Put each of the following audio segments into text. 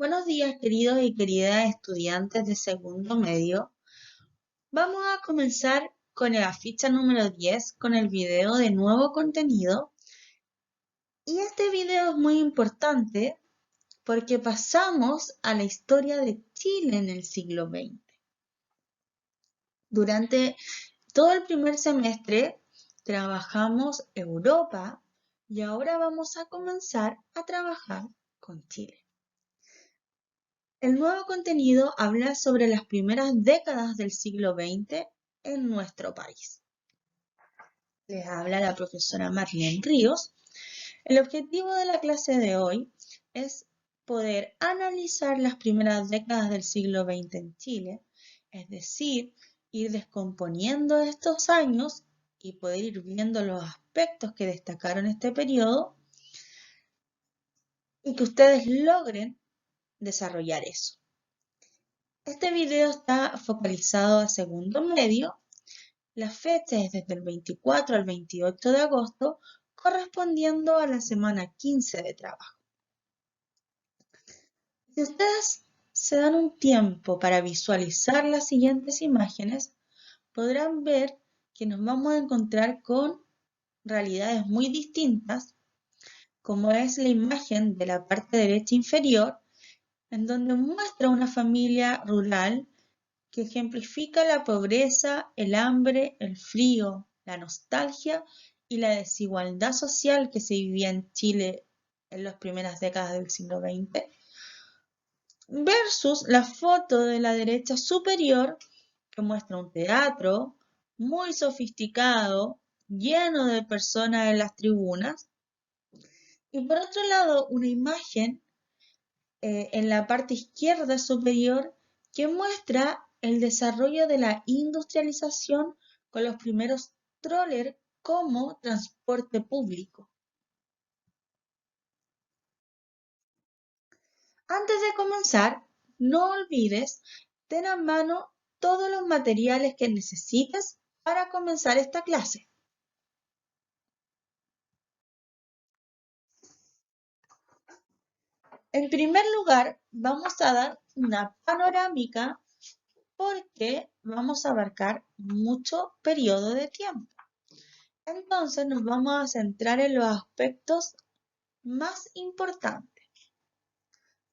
Buenos días, queridos y queridas estudiantes de segundo medio. Vamos a comenzar con la ficha número 10 con el video de nuevo contenido. Y este video es muy importante porque pasamos a la historia de Chile en el siglo XX. Durante todo el primer semestre trabajamos Europa y ahora vamos a comenzar a trabajar con Chile. El nuevo contenido habla sobre las primeras décadas del siglo XX en nuestro país. Les habla la profesora Marlene Ríos. El objetivo de la clase de hoy es poder analizar las primeras décadas del siglo XX en Chile, es decir, ir descomponiendo estos años y poder ir viendo los aspectos que destacaron este periodo y que ustedes logren desarrollar eso. Este video está focalizado a segundo medio. La fecha es desde el 24 al 28 de agosto, correspondiendo a la semana 15 de trabajo. Si ustedes se dan un tiempo para visualizar las siguientes imágenes, podrán ver que nos vamos a encontrar con realidades muy distintas, como es la imagen de la parte derecha inferior, en donde muestra una familia rural que ejemplifica la pobreza, el hambre, el frío, la nostalgia y la desigualdad social que se vivía en Chile en las primeras décadas del siglo XX, versus la foto de la derecha superior que muestra un teatro muy sofisticado, lleno de personas en las tribunas, y por otro lado una imagen en la parte izquierda superior que muestra el desarrollo de la industrialización con los primeros trollers como transporte público. Antes de comenzar, no olvides tener a mano todos los materiales que necesites para comenzar esta clase. En primer lugar, vamos a dar una panorámica porque vamos a abarcar mucho periodo de tiempo. Entonces nos vamos a centrar en los aspectos más importantes.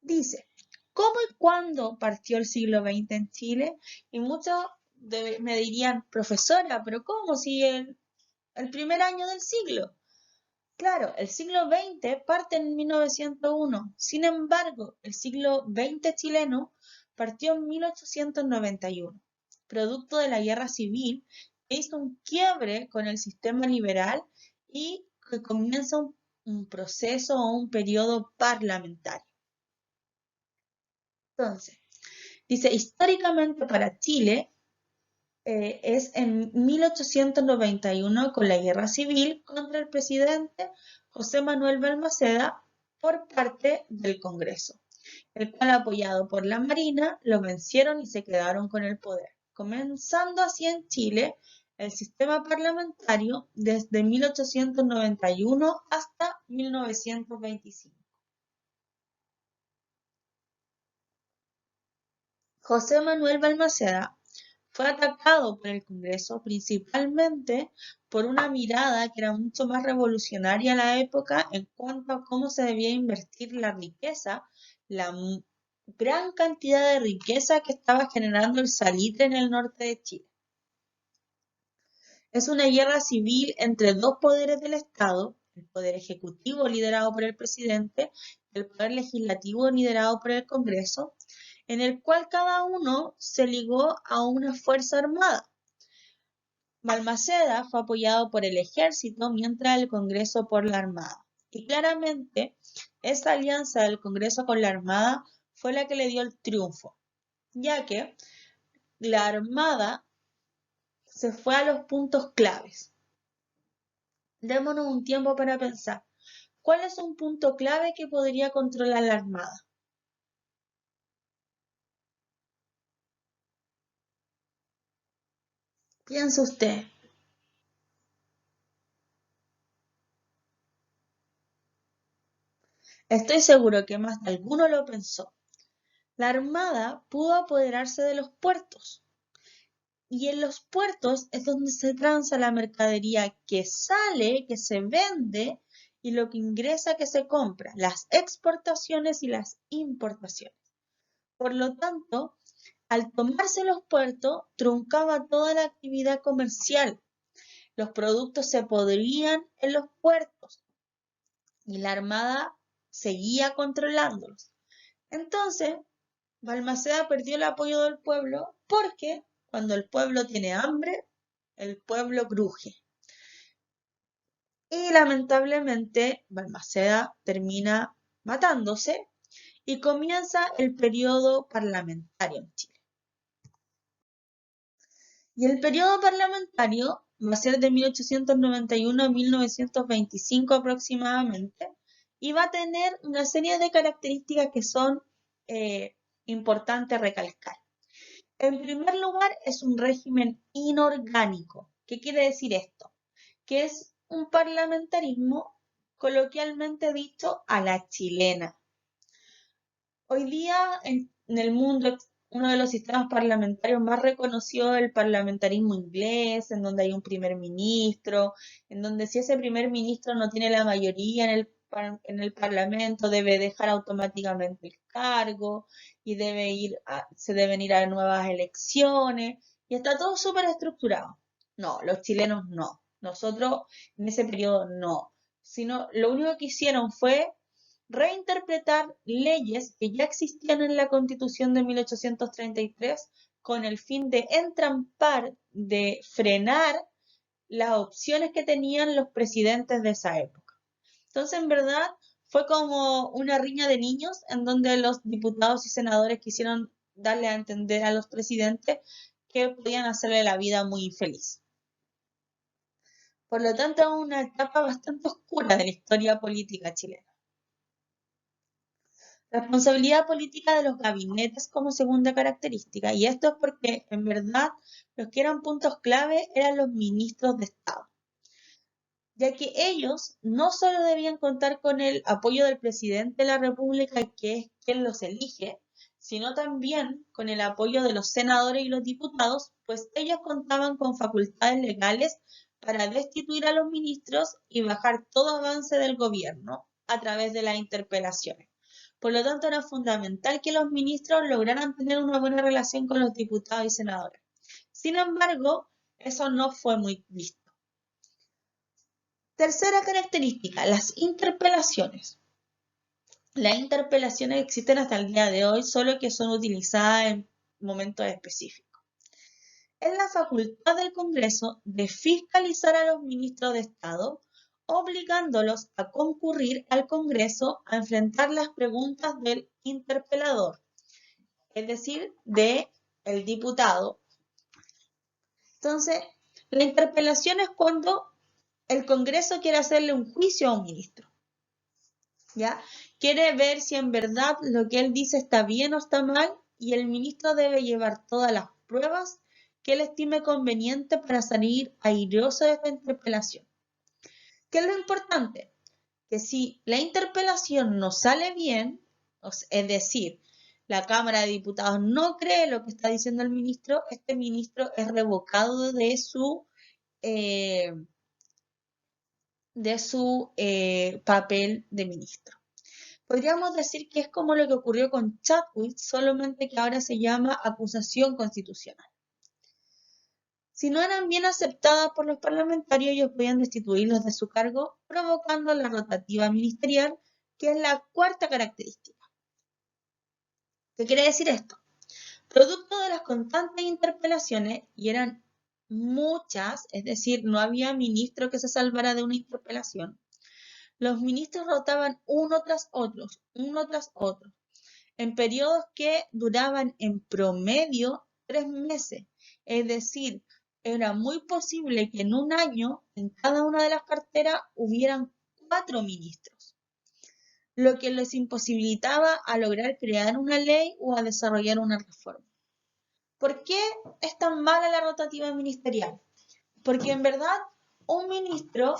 Dice, ¿cómo y cuándo partió el siglo XX en Chile? Y muchos me dirían, profesora, pero ¿cómo si el primer año del siglo? Claro, el siglo XX parte en 1901. Sin embargo, el siglo XX chileno partió en 1891, producto de la guerra civil que hizo un quiebre con el sistema liberal y que comienza un proceso o un periodo parlamentario. Entonces, dice, históricamente para Chile es en 1891 con la guerra civil contra el presidente José Manuel Balmaceda por parte del Congreso, el cual apoyado por la Marina lo vencieron y se quedaron con el poder, comenzando así en Chile el sistema parlamentario desde 1891 hasta 1925. José Manuel Balmaceda fue atacado por el Congreso principalmente por una mirada que era mucho más revolucionaria a la época en cuanto a cómo se debía invertir la riqueza, la gran cantidad de riqueza que estaba generando el salitre en el norte de Chile. Es una guerra civil entre dos poderes del Estado, el poder ejecutivo liderado por el presidente y el poder legislativo liderado por el Congreso, en el cual cada uno se ligó a una fuerza armada. Balmaceda fue apoyado por el ejército, mientras el Congreso por la Armada. Y claramente, esa alianza del Congreso con la Armada fue la que le dio el triunfo, ya que la Armada se fue a los puntos claves. Démonos un tiempo para pensar. ¿Cuál es un punto clave que podría controlar la Armada? Piensa usted. Estoy seguro que más de alguno lo pensó. la Armada pudo apoderarse de los puertos. Y en los puertos es donde se transa la mercadería que sale, que se vende y lo que ingresa, que se compra, las exportaciones y las importaciones. Por lo tanto, al tomarse los puertos, truncaba toda la actividad comercial. Los productos se podrían en los puertos y la Armada seguía controlándolos. Entonces, Balmaceda perdió el apoyo del pueblo porque cuando el pueblo tiene hambre, el pueblo cruje. Y lamentablemente Balmaceda termina matándose y comienza el periodo parlamentario en Chile. Y el periodo parlamentario va a ser de 1891 a 1925 aproximadamente y va a tener una serie de características que son importantes recalcar. En primer lugar, es un régimen inorgánico. ¿Qué quiere decir esto? Que es un parlamentarismo coloquialmente dicho a la chilena. Hoy día en el mundo uno de los sistemas parlamentarios más reconocidos es el parlamentarismo inglés, en donde hay un primer ministro, en donde si ese primer ministro no tiene la mayoría en el parlamento, debe dejar automáticamente el cargo y se deben ir a nuevas elecciones y está todo súper estructurado. No, los chilenos no. Nosotros en ese periodo no. Sino lo único que hicieron fue reinterpretar leyes que ya existían en la Constitución de 1833 con el fin de entrampar, de frenar las opciones que tenían los presidentes de esa época. Entonces, en verdad, fue como una riña de niños en donde los diputados y senadores quisieron darle a entender a los presidentes que podían hacerle la vida muy infeliz. Por lo tanto, es una etapa bastante oscura de la historia política chilena. Responsabilidad política de los gabinetes como segunda característica, y esto es porque en verdad los que eran puntos clave eran los ministros de Estado, ya que ellos no solo debían contar con el apoyo del presidente de la República, que es quien los elige, sino también con el apoyo de los senadores y los diputados, pues ellos contaban con facultades legales para destituir a los ministros y bajar todo avance del gobierno a través de las interpelaciones. Por lo tanto, era fundamental que los ministros lograran tener una buena relación con los diputados y senadores. Sin embargo, eso no fue muy visto. Tercera característica, las interpelaciones. Las interpelaciones existen hasta el día de hoy, solo que son utilizadas en momentos específicos. Es la facultad del Congreso de fiscalizar a los ministros de Estado, obligándolos a concurrir al Congreso a enfrentar las preguntas del interpelador, es decir, del diputado. Entonces, la interpelación es cuando el Congreso quiere hacerle un juicio a un ministro, ¿ya? Quiere ver si en verdad lo que él dice está bien o está mal y el ministro debe llevar todas las pruebas que él estime conveniente para salir airoso de esta interpelación. ¿Qué es lo importante? Que si la interpelación no sale bien, es decir, la Cámara de Diputados no cree lo que está diciendo el ministro, este ministro es revocado de su papel de ministro. Podríamos decir que es como lo que ocurrió con Chadwick, solamente que ahora se llama acusación constitucional. Si no eran bien aceptadas por los parlamentarios, ellos podían destituirlos de su cargo, provocando la rotativa ministerial, que es la cuarta característica. ¿Qué quiere decir esto? Producto de las constantes interpelaciones, y eran muchas, es decir, no había ministro que se salvara de una interpelación, los ministros rotaban uno tras otro, en periodos que duraban en promedio 3 meses. Es decir, era muy posible que en un año, en cada una de las carteras, hubieran 4 ministros, lo que les imposibilitaba a lograr crear una ley o a desarrollar una reforma. ¿Por qué es tan mala la rotativa ministerial? Porque en verdad un ministro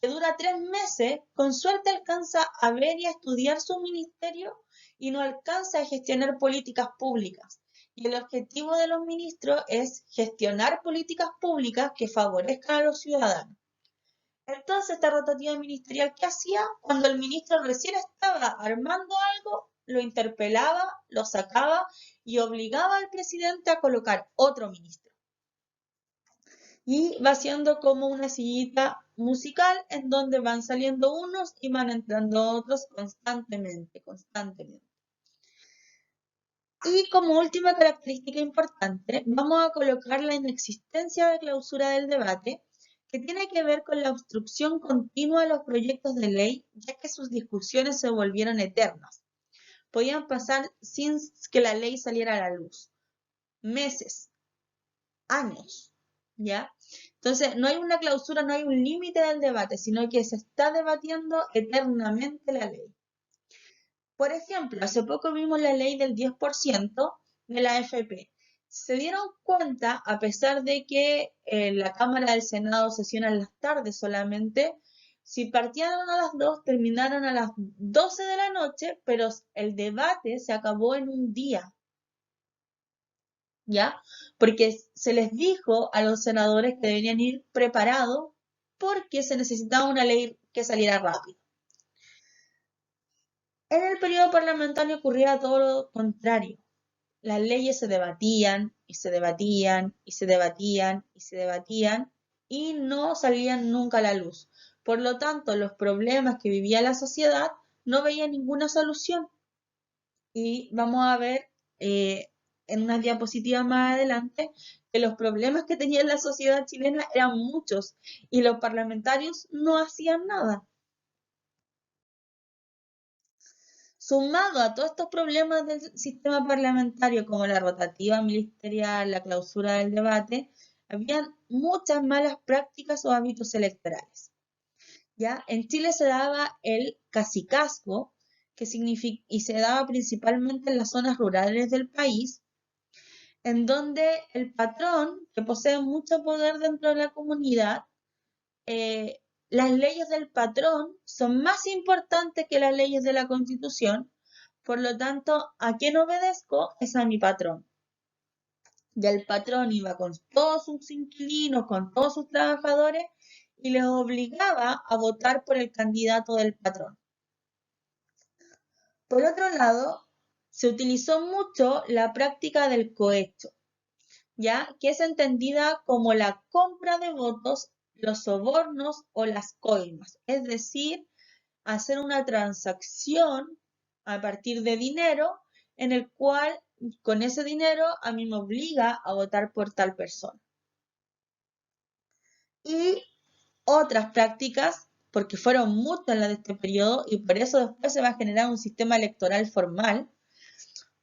que dura 3 meses, con suerte alcanza a ver y a estudiar su ministerio y no alcanza a gestionar políticas públicas. Y el objetivo de los ministros es gestionar políticas públicas que favorezcan a los ciudadanos. Entonces, esta rotativa ministerial, ¿qué hacía? Cuando el ministro recién estaba armando algo, lo interpelaba, lo sacaba y obligaba al presidente a colocar otro ministro. Y va siendo como una sillita musical en donde van saliendo unos y van entrando otros constantemente. Y como última característica importante, vamos a colocar la inexistencia de clausura del debate, que tiene que ver con la obstrucción continua a los proyectos de ley, ya que sus discusiones se volvieron eternas. Podían pasar sin que la ley saliera a la luz. Meses, años, ¿ya? Entonces, no hay una clausura, no hay un límite del debate, sino que se está debatiendo eternamente la ley. Por ejemplo, hace poco vimos la ley del 10% de la AFP. Se dieron cuenta, a pesar de que la Cámara del Senado sesiona en las tardes solamente, si partían a las 2, terminaron a las 12 de la noche, pero el debate se acabó en un día. ¿Ya? Porque se les dijo a los senadores que deberían ir preparados porque se necesitaba una ley que saliera rápido. En el periodo parlamentario ocurría todo lo contrario. Las leyes se debatían y se debatían y se debatían y se debatían y no salían nunca a la luz. Por lo tanto, los problemas que vivía la sociedad no veían ninguna solución. Y vamos a ver en unas diapositivas más adelante que los problemas que tenía la sociedad chilena eran muchos y los parlamentarios no hacían nada. Sumado a todos estos problemas del sistema parlamentario, como la rotativa ministerial, la clausura del debate, habían muchas malas prácticas o hábitos electorales. ¿Ya? En Chile se daba el cacicazgo, que significa, y se daba principalmente en las zonas rurales del país, en donde el patrón, que posee mucho poder dentro de la comunidad, las leyes del patrón son más importantes que las leyes de la Constitución, por lo tanto, ¿a quién obedezco? Es a mi patrón. Y el patrón iba con todos sus inquilinos, con todos sus trabajadores, y les obligaba a votar por el candidato del patrón. Por otro lado, se utilizó mucho la práctica del cohecho, ¿ya? Que es entendida como la compra de votos, los sobornos o las coimas, es decir, hacer una transacción a partir de dinero en el cual con ese dinero a mí me obliga a votar por tal persona. Y otras prácticas, porque fueron muchas las de este periodo y por eso después se va a generar un sistema electoral formal,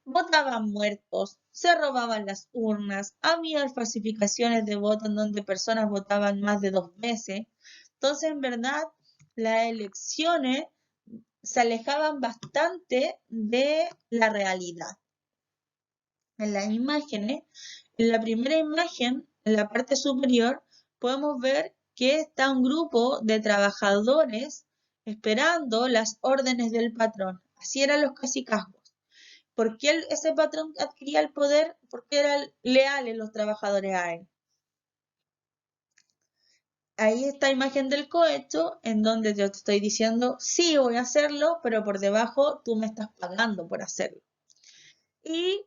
votaban muertos, se robaban las urnas, había falsificaciones de voto en donde personas votaban más de 2 veces. Entonces, en verdad, las elecciones se alejaban bastante de la realidad. En las imágenes, en la primera imagen, en la parte superior, podemos ver que está un grupo de trabajadores esperando las órdenes del patrón. Así eran los cacicazgos. ¿Por qué ese patrón adquiría el poder? Porque eran leales los trabajadores a él. Ahí está imagen del cohecho, en donde yo te estoy diciendo, sí, voy a hacerlo, pero por debajo tú me estás pagando por hacerlo. Y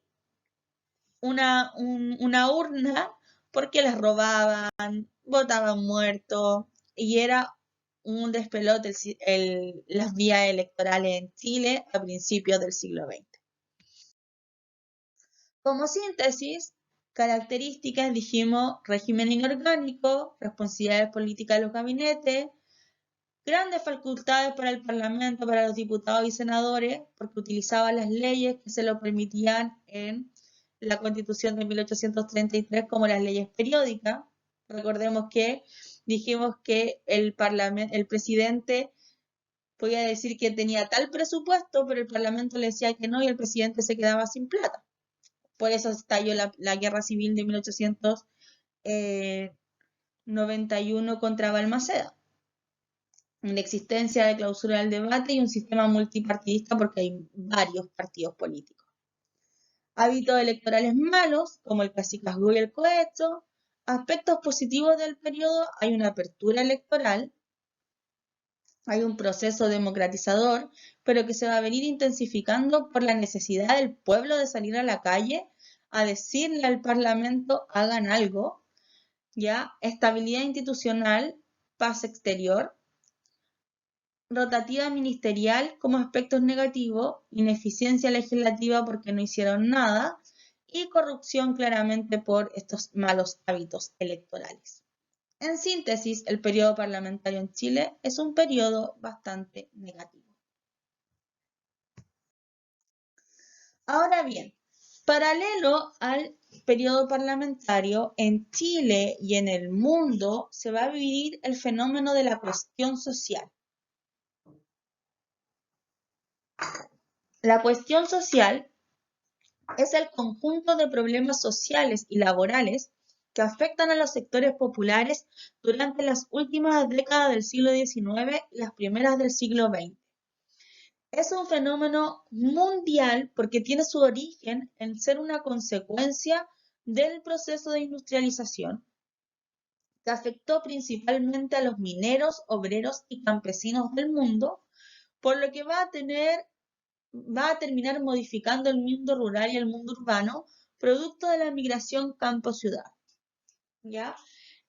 una urna, porque las robaban, botaban muertos, y era un despelote las vías electorales en Chile a principios del siglo XX. Como síntesis, características, dijimos, régimen inorgánico, responsabilidades políticas de los gabinetes, grandes facultades para el Parlamento, para los diputados y senadores, porque utilizaban las leyes que se lo permitían en la Constitución de 1833 como las leyes periódicas. Recordemos que dijimos que el presidente podía decir que tenía tal presupuesto, pero el Parlamento le decía que no y el presidente se quedaba sin plata. Por eso estalló la guerra civil de 1891 contra Balmaceda. la existencia de clausura del debate y un sistema multipartidista porque hay varios partidos políticos. Hábitos electorales malos, como el cacicazgo y el cohecho. Aspectos positivos del periodo: hay una apertura electoral, hay un proceso democratizador, pero que se va a venir intensificando por la necesidad del pueblo de salir a la calle a decirle al Parlamento hagan algo, ¿ya? Estabilidad institucional, paz exterior, rotativa ministerial como aspectos negativos, ineficiencia legislativa porque no hicieron nada y corrupción claramente por estos malos hábitos electorales. En síntesis, el periodo parlamentario en Chile es un periodo bastante negativo. Ahora bien, paralelo al periodo parlamentario, en Chile y en el mundo se va a vivir el fenómeno de la cuestión social. La cuestión social es el conjunto de problemas sociales y laborales que afectan a los sectores populares durante las últimas décadas del siglo XIX y las primeras del siglo XX. Es un fenómeno mundial porque tiene su origen en ser una consecuencia del proceso de industrialización que afectó principalmente a los mineros, obreros y campesinos del mundo, por lo que va a terminar modificando el mundo rural y el mundo urbano, producto de la migración campo-ciudad. ¿Ya?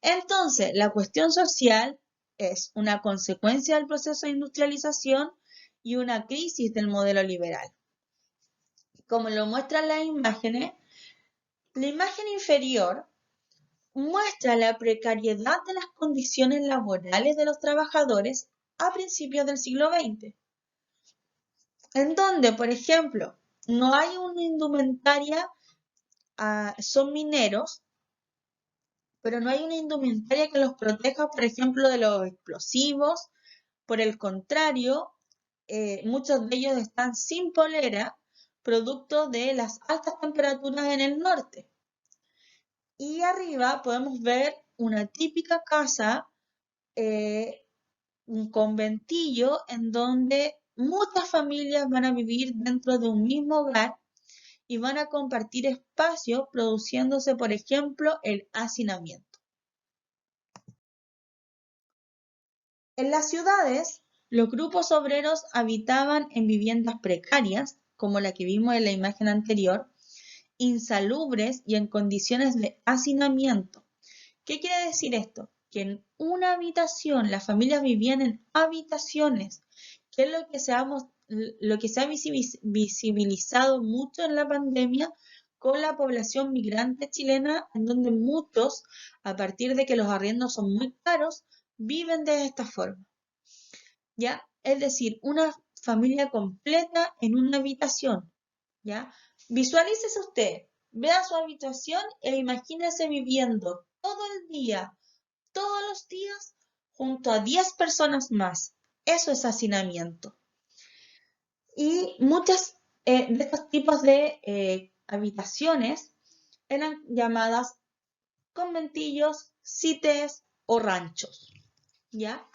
Entonces, la cuestión social es una consecuencia del proceso de industrialización y una crisis del modelo liberal. Como lo muestran las imágenes, la imagen inferior muestra la precariedad de las condiciones laborales de los trabajadores a principios del siglo XX, en donde, por ejemplo, no hay una indumentaria, son mineros, pero no hay una indumentaria que los proteja, por ejemplo, de los explosivos. Por el contrario, muchos de ellos están sin polera, producto de las altas temperaturas en el norte. Y arriba podemos ver una típica casa, un conventillo, en donde muchas familias van a vivir dentro de un mismo hogar y van a compartir espacios, produciéndose, por ejemplo, el hacinamiento. En las ciudades, los grupos obreros habitaban en viviendas precarias, como la que vimos en la imagen anterior, insalubres y en condiciones de hacinamiento. ¿Qué quiere decir esto? Que en una habitación, las familias vivían en habitaciones, que es lo que se ha visibilizado mucho en la pandemia con la población migrante chilena, en donde muchos, a partir de que los arriendos son muy caros, viven de esta forma. ¿Ya? Es decir, una familia completa en una habitación. ¿Ya? Visualícese usted, vea su habitación e imagínese viviendo todo el día, todos los días, junto a 10 personas más. Eso es hacinamiento. Y muchas de estos tipos de habitaciones eran llamadas conventillos, cites o ranchos. ¿Ya?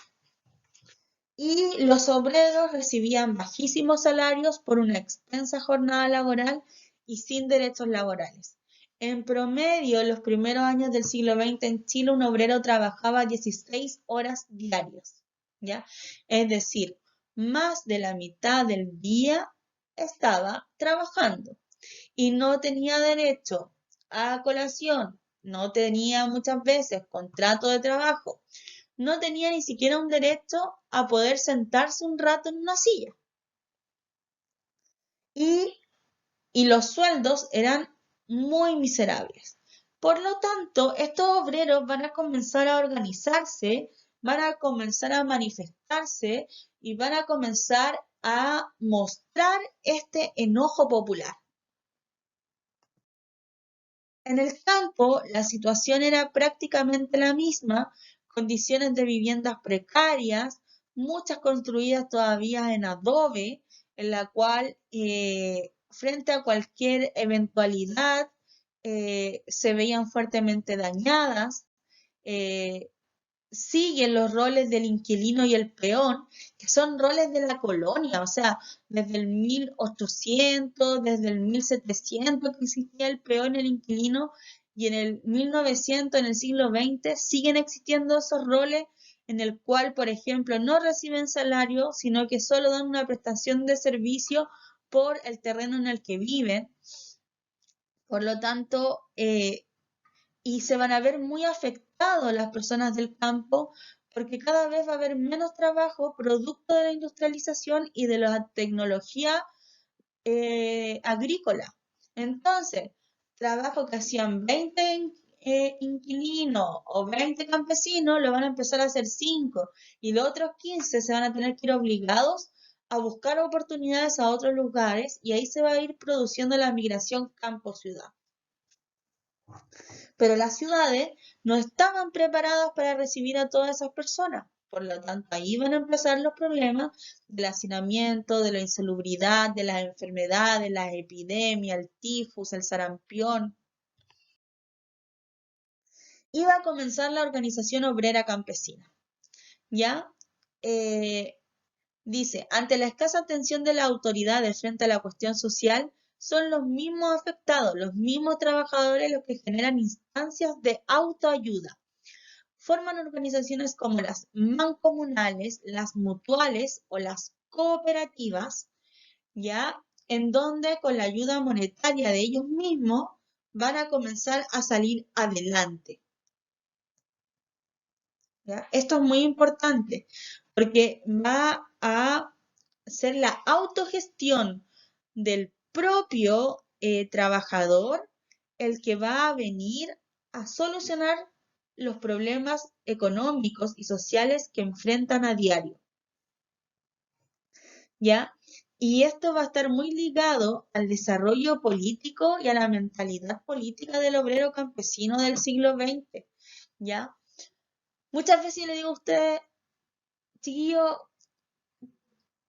Y los obreros recibían bajísimos salarios por una extensa jornada laboral y sin derechos laborales. En promedio, en los primeros años del siglo XX en Chile, un obrero trabajaba 16 horas diarias, ¿ya? Es decir, más de la mitad del día estaba trabajando y no tenía derecho a colación, no tenía muchas veces contrato de trabajo, no tenía ni siquiera un derecho a poder sentarse un rato en una silla. Y los sueldos eran muy miserables. Por lo tanto, estos obreros van a comenzar a organizarse, van a comenzar a manifestarse y van a comenzar a mostrar este enojo popular. En el campo, la situación era prácticamente la misma, condiciones de viviendas precarias, muchas construidas todavía en adobe, en la cual frente a cualquier eventualidad se veían fuertemente dañadas. siguen los roles del inquilino y el peón, que son roles de la colonia, o sea, desde el 1800, desde el 1700 que existía el peón y el inquilino, y en el 1900, en el siglo XX, siguen existiendo esos roles en el cual, por ejemplo, no reciben salario, sino que solo dan una prestación de servicio por el terreno en el que viven. Por lo tanto, y se van a ver muy afectados las personas del campo porque cada vez va a haber menos trabajo producto de la industrialización y de la tecnología agrícola. Entonces, trabajo que hacían 20 inquilinos o 20 campesinos, lo van a empezar a hacer 5 y los otros 15 se van a tener que ir obligados a buscar oportunidades a otros lugares y ahí se va a ir produciendo la migración campo-ciudad. Pero las ciudades no estaban preparadas para recibir a todas esas personas. Por lo tanto, ahí van a empezar los problemas del hacinamiento, de la insalubridad, de las enfermedades, las epidemias, el tifus, el sarampión. Y va a comenzar la organización obrera campesina. ¿Ya? Dice, ante la escasa atención de las autoridades frente a la cuestión social, son los mismos afectados, los mismos trabajadores los que generan instancias de autoayuda. Forman organizaciones como las mancomunales, las mutuales o las cooperativas, ¿ya? En donde con la ayuda monetaria de ellos mismos van a comenzar a salir adelante. ¿Ya? Esto es muy importante porque va a ser la autogestión del propio trabajador el que va a venir a solucionar los problemas económicos y sociales que enfrentan a diario. ¿Ya? Y esto va a estar muy ligado al desarrollo político y a la mentalidad política del obrero campesino del siglo XX. ¿Ya? Muchas veces le digo a ustedes, chiquillos,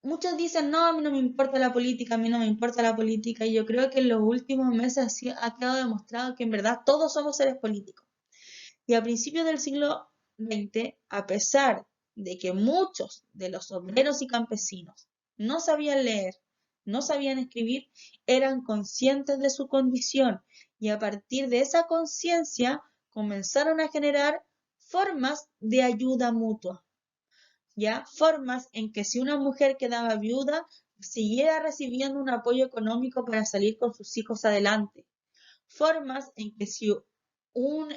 muchos dicen, no, a mí no me importa la política, a mí no me importa la política, y yo creo que en los últimos meses ha quedado demostrado que en verdad todos somos seres políticos. Y a principios del siglo XX, a pesar de que muchos de los obreros y campesinos no sabían leer, no sabían escribir, eran conscientes de su condición y a partir de esa conciencia comenzaron a generar formas de ayuda mutua. ¿Ya? Formas en que si una mujer quedaba viuda, siguiera recibiendo un apoyo económico para salir con sus hijos adelante. Formas en que si un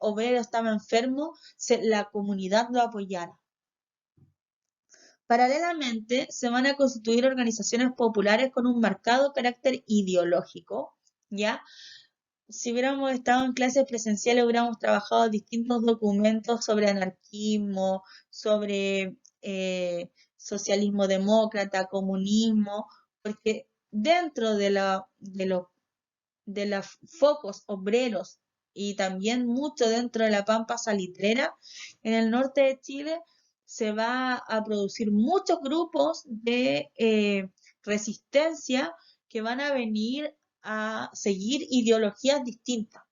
obrero estaba enfermo, la comunidad lo apoyara. Paralelamente, se van a constituir organizaciones populares con un marcado carácter ideológico, ¿ya? Si hubiéramos estado en clases presenciales, hubiéramos trabajado distintos documentos sobre anarquismo, sobre socialismo demócrata, comunismo, porque dentro de los focos obreros y también mucho dentro de la pampa salitrera, en el norte de Chile se va a producir muchos grupos de resistencia que van a venir a seguir ideologías distintas.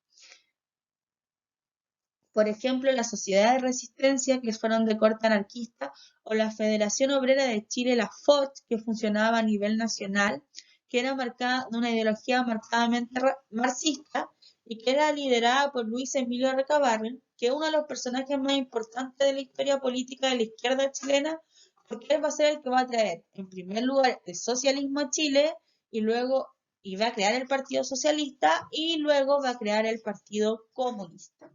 Por ejemplo, la Sociedad de Resistencia, que fueron de corte anarquista, o la Federación Obrera de Chile, la FOCH, que funcionaba a nivel nacional, que era marcada de una ideología marcadamente marxista y que era liderada por Luis Emilio Recabarren, que es uno de los personajes más importantes de la historia política de la izquierda chilena, porque él va a ser el que va a traer, en primer lugar, el socialismo a Chile y luego va a crear el Partido Socialista y luego va a crear el Partido Comunista.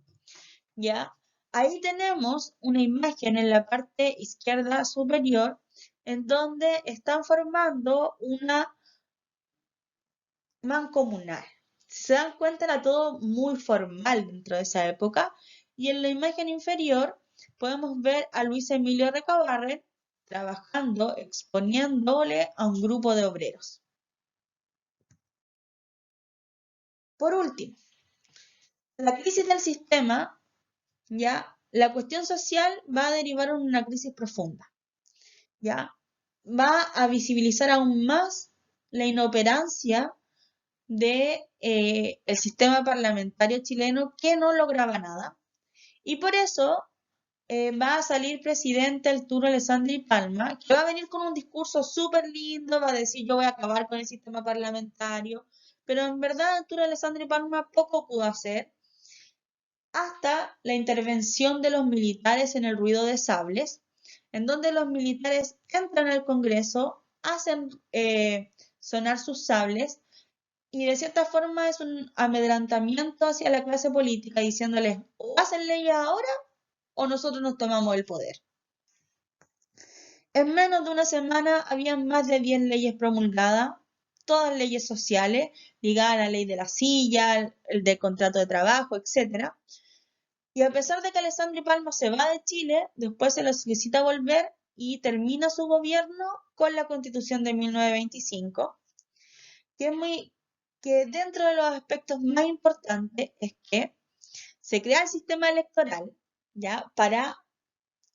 ¿Ya? Ahí tenemos una imagen en la parte izquierda superior en donde están formando una mancomunal. Si se dan cuenta, era todo muy formal dentro de esa época. Y en la imagen inferior podemos ver a Luis Emilio Recabarren trabajando, exponiéndole a un grupo de obreros. Por último, la crisis del sistema, ya, la cuestión social va a derivar en una crisis profunda. ¿Ya? Va a visibilizar aún más la inoperancia de el sistema parlamentario chileno que no lograba nada. Y por eso va a salir presidente Arturo Alessandri Palma, que va a venir con un discurso súper lindo, va a decir yo voy a acabar con el sistema parlamentario, pero en verdad Arturo Alessandri Palma poco pudo hacer hasta la intervención de los militares en el ruido de sables, en donde los militares entran al Congreso, hacen sonar sus sables y de cierta forma es un amedrentamiento hacia la clase política diciéndoles o hacen leyes ahora o nosotros nos tomamos el poder. En menos de una semana habían más de 10 leyes promulgadas, todas leyes sociales, ligadas a la ley de la silla, el del contrato de trabajo, etc. Y a pesar de que Alessandri Palma se va de Chile, después se le solicita volver y termina su gobierno con la Constitución de 1925, que dentro de los aspectos más importantes es que se crea el sistema electoral, ¿ya? Para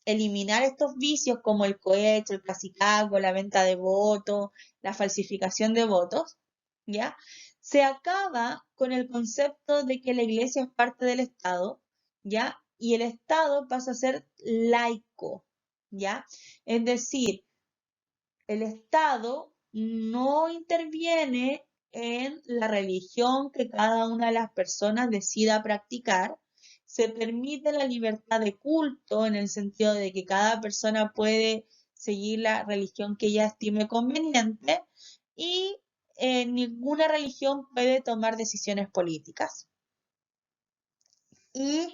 eliminar estos vicios como el cohecho, el cacicazgo, la venta de votos, la falsificación de votos, ¿ya? Se acaba con el concepto de que la iglesia es parte del Estado, ¿ya? Y el Estado pasa a ser laico, ¿ya? Es decir, el Estado no interviene en la religión que cada una de las personas decida practicar. Se permite la libertad de culto en el sentido de que cada persona puede seguir la religión que ella estime conveniente y ninguna religión puede tomar decisiones políticas. Y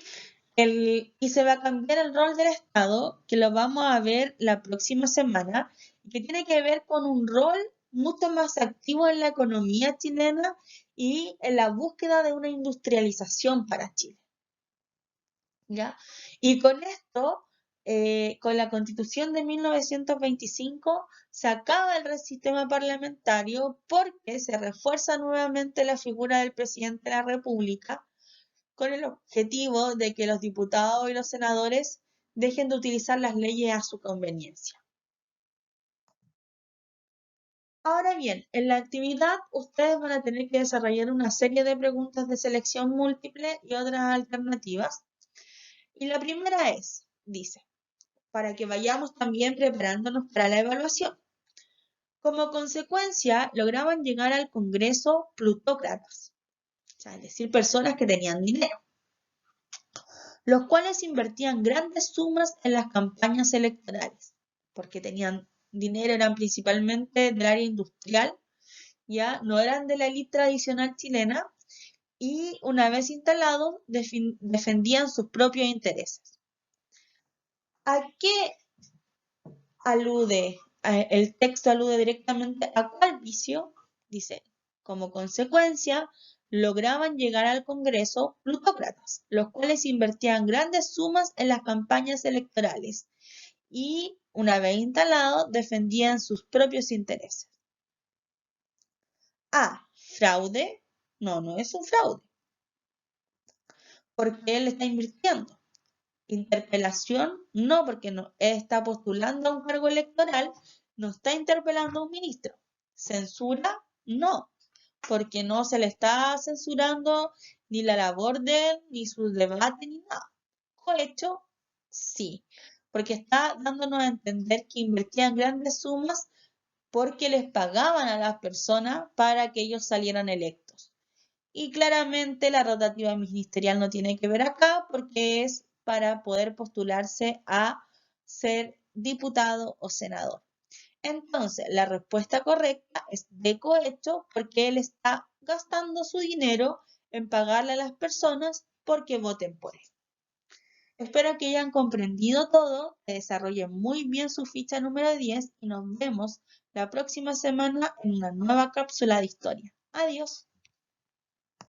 se va a cambiar el rol del Estado, que lo vamos a ver la próxima semana, que tiene que ver con un rol mucho más activo en la economía chilena y en la búsqueda de una industrialización para Chile. ¿Ya? Y con esto, con la Constitución de 1925, se acaba el sistema parlamentario porque se refuerza nuevamente la figura del presidente de la República, con el objetivo de que los diputados y los senadores dejen de utilizar las leyes a su conveniencia. Ahora bien, en la actividad ustedes van a tener que desarrollar una serie de preguntas de selección múltiple y otras alternativas. Y la primera es, dice, para que vayamos también preparándonos para la evaluación. Como consecuencia, lograban llegar al Congreso plutócratas, o sea, es decir, personas que tenían dinero, los cuales invertían grandes sumas en las campañas electorales, porque tenían dinero, eran principalmente del área industrial, ya no eran de la élite tradicional chilena, y una vez instalados defendían sus propios intereses. ¿A qué alude? El texto alude directamente a cuál vicio. Dice, como consecuencia, lograban llegar al Congreso plutócratas, los cuales invertían grandes sumas en las campañas electorales y, una vez instalados, defendían sus propios intereses. A. Fraude. No, no es un fraude, porque él está invirtiendo. Interpelación, no, porque no está postulando a un cargo electoral, no está interpelando a un ministro. Censura, no, porque no se le está censurando ni la labor de él, ni sus debates, ni nada. Cohecho, sí, porque está dándonos a entender que invertían grandes sumas porque les pagaban a las personas para que ellos salieran electos. Y claramente la rotativa ministerial no tiene que ver acá porque es para poder postularse a ser diputado o senador. Entonces, la respuesta correcta es de cohecho porque él está gastando su dinero en pagarle a las personas porque voten por él. Espero que hayan comprendido todo, que desarrollen muy bien su ficha número 10 y nos vemos la próxima semana en una nueva cápsula de historia. Adiós.